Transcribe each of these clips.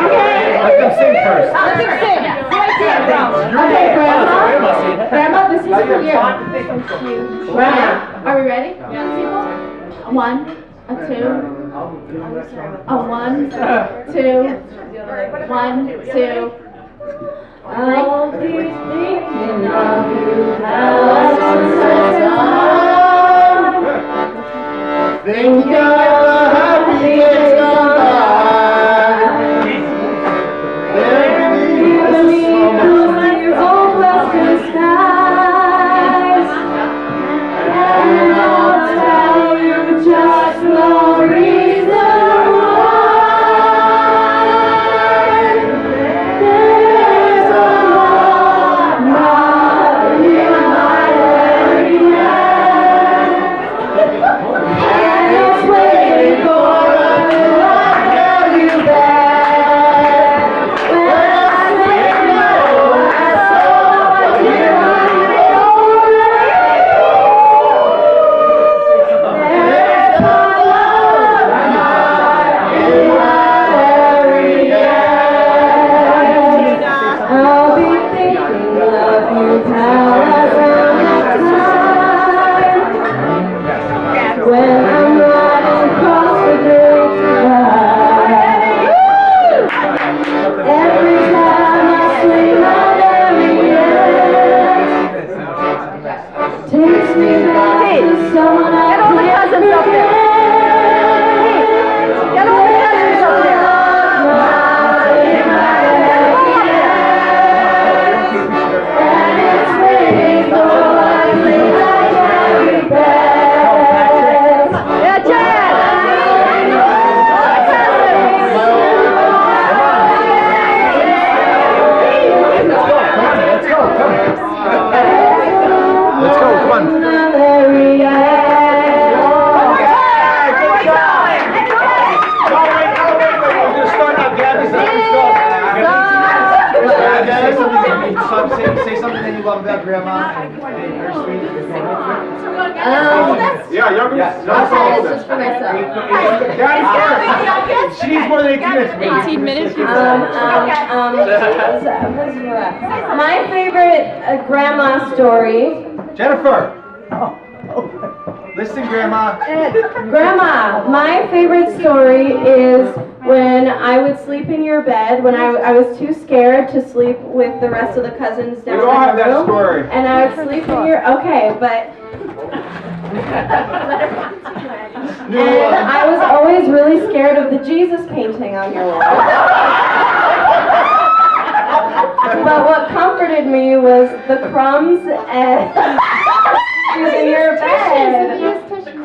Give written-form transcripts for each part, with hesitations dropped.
Let them sing first. Let them sing. Okay, Grandma, this is for you. Grandma, are we ready? A 1, a 2, a 1, 2, 1, 2. I'll be thinking of you past time. Thinking of the happy days gone by. Say something that you love about Grandma and her sweet. Yeah, younger. Yes. Okay, it's just for myself. She needs more than 18 minutes. 18 minutes? My favorite grandma story. Jennifer. Listen, Grandma. Grandma, my favorite story is when I would sleep in your bed when I was too scared to sleep with the rest of the cousins down We all have in the that room. story. And I would sleep in your, okay, but... And I was always really scared of the Jesus painting on your wall. But what comforted me was the crumbs and in your bed.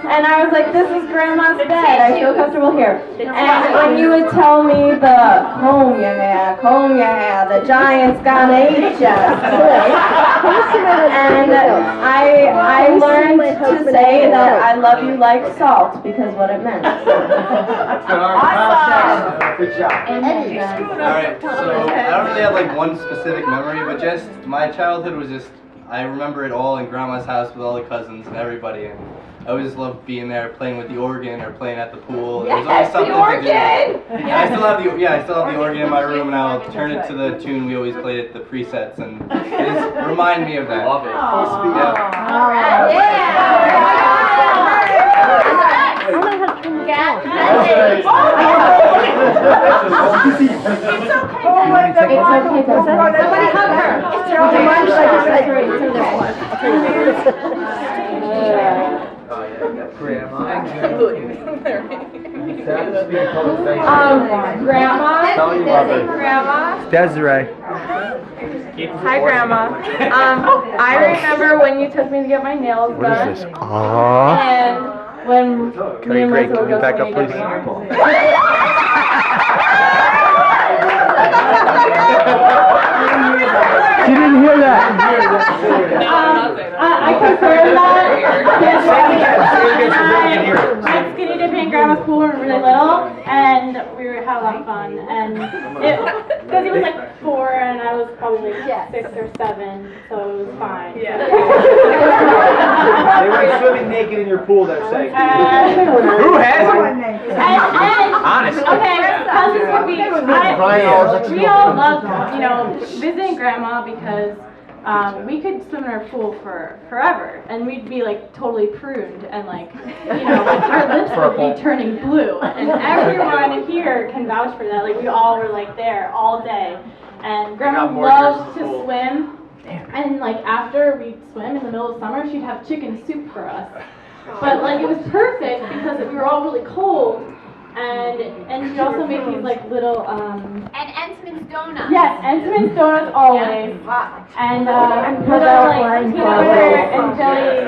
And I was like, this is Grandma's bed. I feel comfortable here. And when you would tell me the comb you have, the giant's gonna eat ya. And I learned to say that I love you like salt because what it meant. Good job. Alright, so I don't really have like one specific memory, but just my childhood was just, I remember it all in Grandma's house with all the cousins and everybody. And I always loved being there, playing with the organ or playing at the pool. There was always something to do. And I still have the organ in my room, and I'll turn it to the tune we always played at the presets, and it just remind me of that. Love it. Somebody hug her. Grandma. Desiree. Hi, Grandma. I remember when you took me to get my nails done. What is this? Aww. And when me and Great. Melissa Can would you go back to up, please? She didn't hear that. I confirmed that. I skinny dipping in Grandma's pool when we were really little, and we had a lot of fun. And because he was like 4 and I was probably like 6 or 7, so it was fine. They went swimming naked in your pool that second. Who hasn't? And Honest. okay, cousins would be We all love, visiting grandma because we could swim in our pool for forever, and we'd be like totally pruned, and like our lips would be turning blue, and everyone here can vouch for that. Like we all were like there all day, and grandma loved to swim, and like after we'd swim in the middle of summer, she'd have chicken soup for us. But like it was perfect because we were all really cold. And she also made these like little And Entenmann's donuts. yes, Entenmann's donuts always. And little like peanut butter and jelly.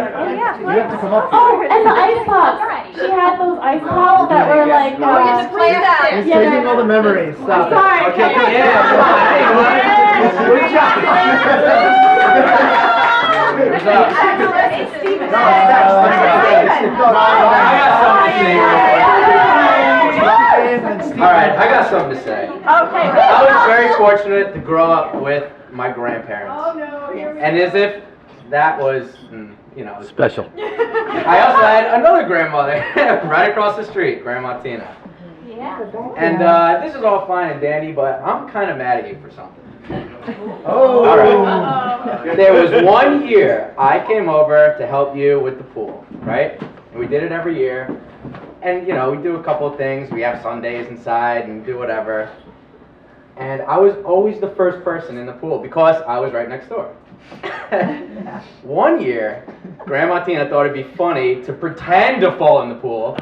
Oh, and the ice pops. She had those ice pops that were like It's taking all the memories. Stop it. sorry. Okay, okay. yeah. Good job. Alright, I got something to say. Okay. I was very fortunate to grow up with my grandparents. And as if that was, Special. I also had another grandmother right across the street, Grandma Tina. Yeah. And this is all fine and dandy, but I'm kind of mad at you for something. Oh. Alright. There was one year I came over to help you with the pool, right? And we did it every year. And, we do a couple of things. We have Sundays inside and do whatever. And I was always the first person in the pool because I was right next door. One year, Grandma Tina thought it'd be funny to pretend to fall in the pool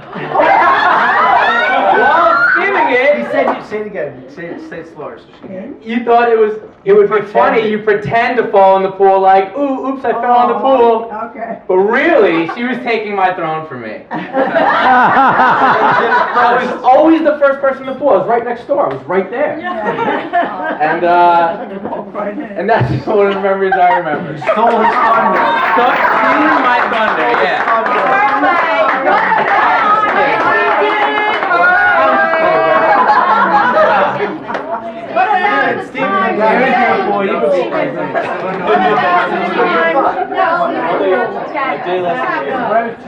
while skimming it. Say it again. Say it slower. You thought it would be funny. You pretend to fall in the pool like, ooh, oops, I fell in the pool. Okay. But really, she was taking my throne from me. I was always the first person in the pool. I was right next door. I was right there. And that's one of the memories I remember. Stole his thunder. Stealing my thunder, yeah.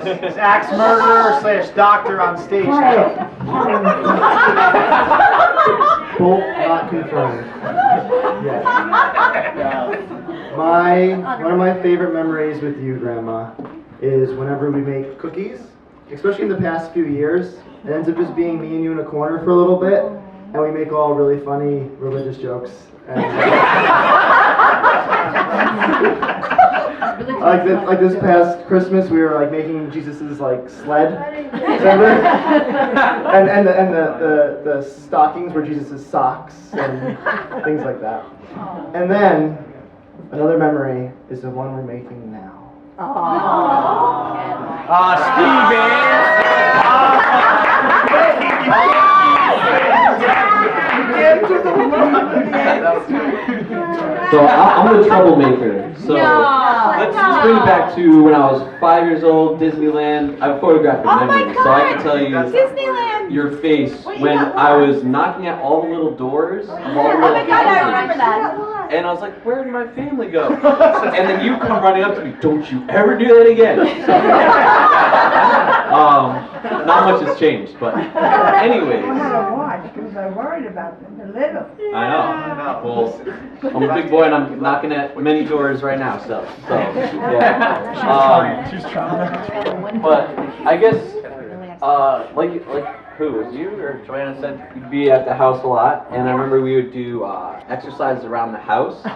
It's axe murderer / doctor on stage. Both not confirmed. Yes. One of my favorite memories with you, Grandma, is whenever we make cookies, especially in the past few years. It ends up just being me and you in a corner for a little bit, and we make all really funny religious jokes. And, like this past Christmas, we were like making Jesus's like sled, remember? and the stockings were Jesus's socks and things like that. And then another memory is the one we're making now. So I'm the troublemaker. So let's bring it back to when I was 5 years old, Disneyland. I have photographic memories, so I can tell you your face when I was knocking at all the little doors of all the little houses. And I was like, where did my family go? And then you come running up to me, don't you ever do that again. Not much has changed, but anyways. I had to watch because I worried about them. They're little. I know. Well, I'm a big boy and I'm knocking at many doors right now, so yeah. She's trying. But I guess, like who was you or Joanna said you'd be at the house a lot, and I remember we would do exercises around the house. I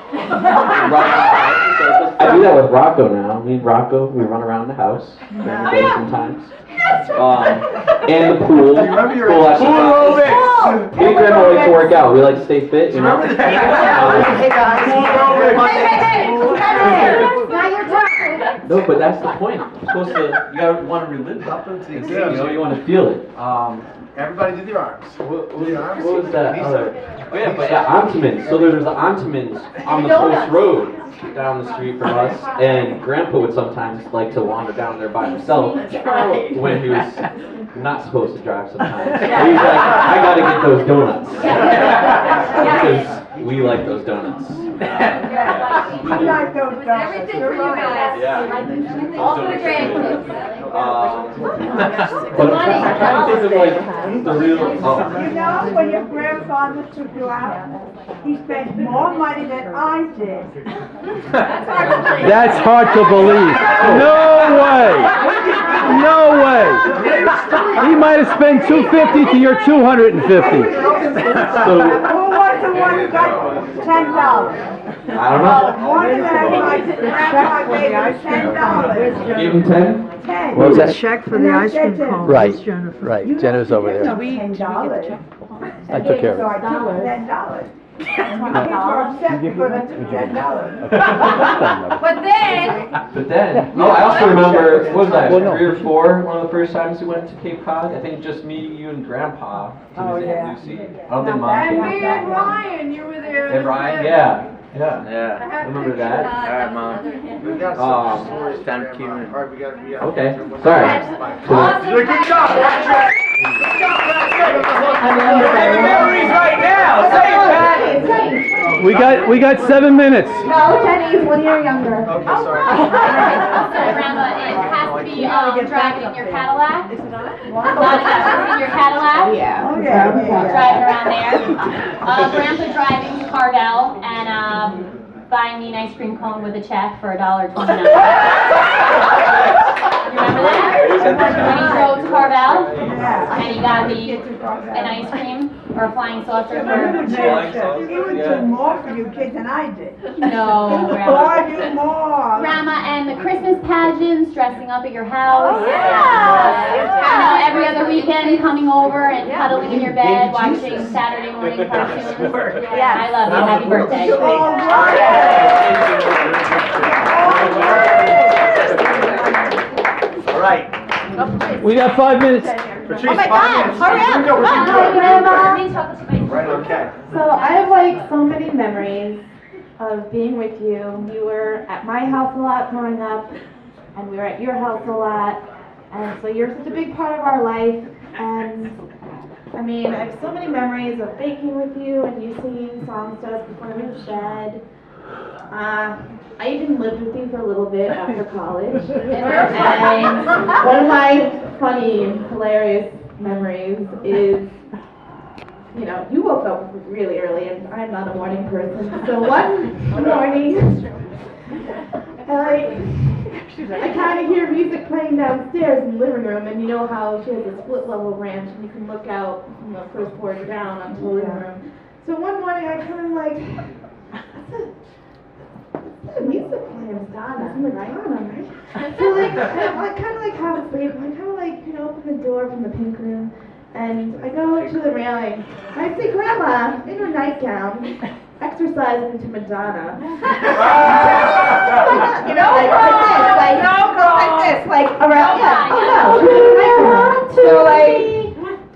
do that with Rocco now. Me and Rocco, we run around the house every day sometimes. And the pool. You remember your pool exercises. Me and Grandma like to work out. We like to stay fit, you know. Hey guys. Now your turn. No, but that's the point. You're supposed to, you gotta want to relive it. You want to feel it. Everybody do their arms. What was that other? Oh yeah, but yeah, Ontomans. So there's the Ontomans on the post road down the street from us, and Grandpa would sometimes like to wander down there by himself when he was not supposed to drive sometimes. He was like, I gotta get those donuts. Because we like those donuts. I like those dogs. Everything for you guys. Yeah. All for the grandkids. But I'm trying to think of like the real. You know, when your grandfather took you out, he spent more money than I did. That's hard to believe. No way. No way. He might have spent $250 to your $250. So Who was the one who got $10? I don't know. One of them, my grandpa gave him $10. Give him 10. 10. What was that? Check for the ice cream cone. Right, right. Jenna's over there. $10. I took care of So it. I took $10. People are upset because I took $10. But then, But then, no, I also remember, what was I, Well, no. 3 or 4, one of the first times we went to Cape Cod? I think just me, you, and Grandpa to visit Lucy. I don't think Mom came. And me and Ryan, you were there. And Ryan, yeah. I Yeah. remember that. Alright, Mom. Time to Okay, sorry. Memories right now. Say it, Pat. We got 7 minutes. No, Jenny's 1 year younger. Also, Grandma, it has to be driving in your Cadillac. In your Cadillac. Yeah. Oh, yeah. Driving around there. Grandpa driving to Carvel and buying me an ice cream cone with a check for $1.29. You remember that? When he drove to Carvel and he got me an ice cream or a flying saucer He for... would do more for you kids than I did. No, Boy, Grandma. do more. Grandma, and the Christmas pageants, dressing up at your house. Oh, yeah. You know, every other weekend coming over and cuddling in your bed, watching Saturday morning cartoons. Yes. I love you. Happy birthday. All right. We got 5 minutes. Patrice, Oh my God, hurry up. Right, okay. So I have like so many memories of being with you. You were at my house a lot growing up, and we were at your house a lot, and so you're such a big part of our life. And I mean, I have so many memories of baking with you and you singing songs to us before we went to bed. I even lived with you for a little bit after college. And one of my funny, hilarious memories is, you know, you woke up really early and I'm not a morning person. So one morning, I kind of hear music playing downstairs in the living room, and you know how she has a split level ranch and you can look out from the first floor down onto the living room. So one morning I kind of like, what's that music playing? Madonna, right? So like, I kind of like have a sleep, I kind of like, you know, open the door from the pink room, and I go to the railing, and I see Grandma in her nightgown, exercising to Madonna. You know, like this, like around, yeah, oh no, so like,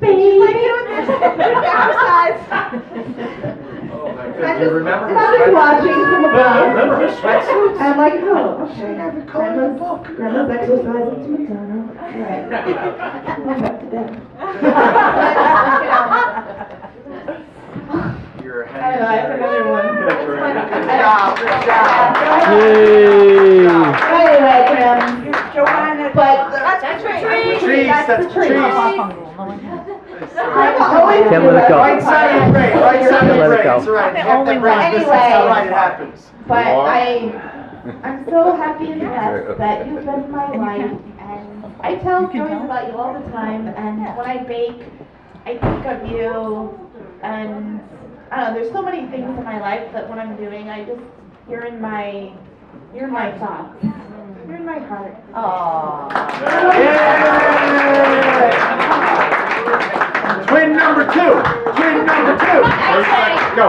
she's like doing this, exercise. And I'm just watching from above, and I'm like, oh, okay, Grandma's exercising to Madonna, right, I'm going back to bed. I don't know, I have another one. Yay! Anyway, Graham, Joanna. but That's the tree. Can't let it go. Right side is great, right side Can't is let it great, go. it's all right. Half that brain distance, Anyway. it's all right, it happens. But I'm so happy and blessed that you've been in my life, and I tell stories about you all the time, and when I bake, I think of you, and I don't know, there's so many things in my life that when I'm doing, you're in my thoughts. You're in my heart. Twin number two. Go.